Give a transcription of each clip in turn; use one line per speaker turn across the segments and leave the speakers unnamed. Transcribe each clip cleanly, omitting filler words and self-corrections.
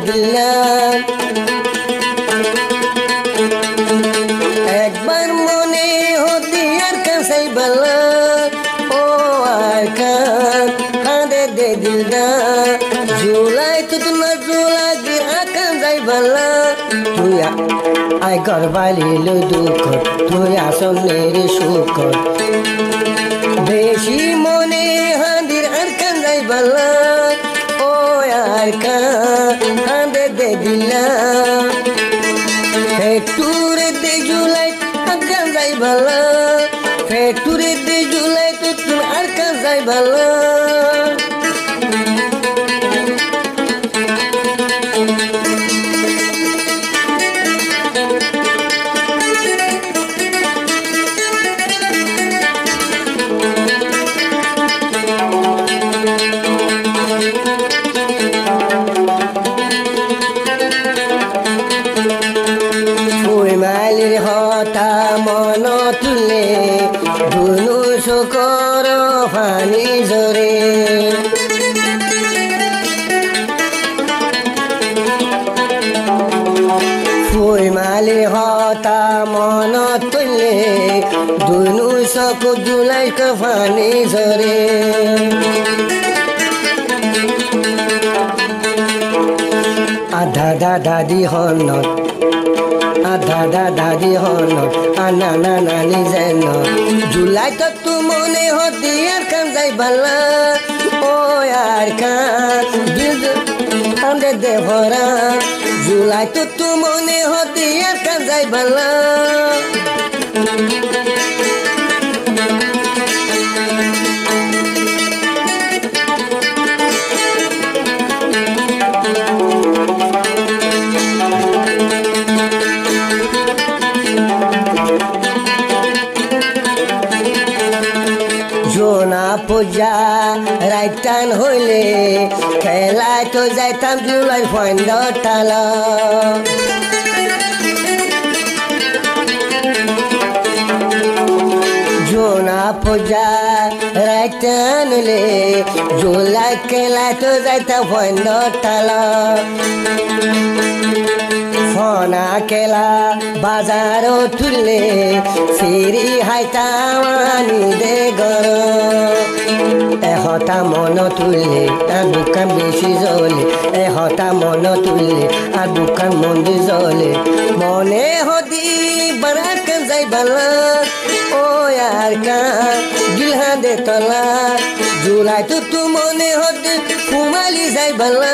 দিলাম একবার মনে হতে আর কাঁসাই বালা ও আর কান হাঁদে দে দিলাম জুলাই তো তোমার জুলাই দিয়ে আকান যাই বালা তুই আই গরবালিল দুঃখ তুই আসনের সুখ বেশি মনে হাঁদির আর কান যাই বালা ও আর কান হাঁদে দে দিলাম ফেটুরে দে জুলাই আকান যাই বালা ফেটুরে দে জুলাই তো তুমি আর কান যাই বালা মালির হতা মন তুলে ধুনু শোকর ফানি জরে ফুল মালির হতা মন তুলে ধুনু শোক জুলাই ফানি জরে আধা দাদি হনত আধা দাদি হন আনা নানি যেন জুলাই তো তু মনে হতি আর কান যাই বালা ও আর কান দিল আন্দে দে ভরা জুলাই তো তু মনে হতি আর কান যাই বালা জোনা পূজা রাইটান হইলে খেলায় তো যাইতাম জুলাই ফন্দ তালা জোনা পূজা রাইটান হইলে জুলাই খেলায় তো যাইতাম ফন্দ তালা ফনা কেলা বাজার তুললে ফিরি হাইতামানি দে গর এহতা মন তুললে আর দোকান বেশি জ্বলে এহতা মন তুললে আর দোকান মন্দির জ্বলে মনে হদি বারাত কান যাই বালা ও আর কান গিলহা দে তলা জুলাই তো তু মনে হদি ফুমালি যাই বালা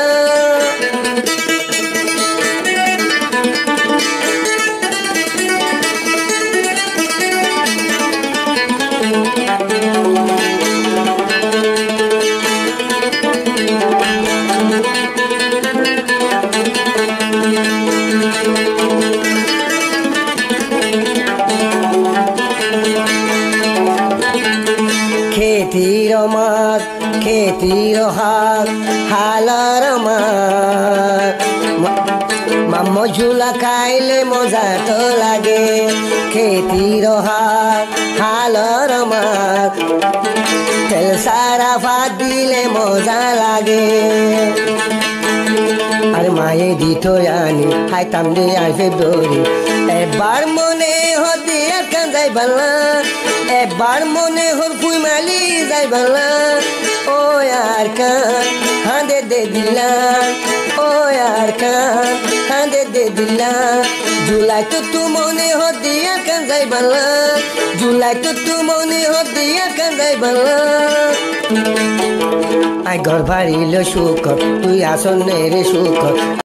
খেতির মাছ খেতির হাত হালার মাম ঝুলা খাইলে মজা তো লাগে খেতির হাত হালার মাছ তেল সারা ভাত দিলে মজা লাগে আর মায়ে দিত আনি খাইতাম দে আর ফেব্রুয়ারি এবার মনে হতে আর কান যাই বালা এবার মনে হর ফুই মালি যাই বালা ও আর কান হাঁদে দে দিলাম ও আর কান হাঁদে দে দিলাম জুলাই তো তু মনে হতে আর কান যাই বালা জুলাই তো তু মনে হতে আর কান যাই বালা আই ঘর ভারিল সুখ তুই আসনের সুখ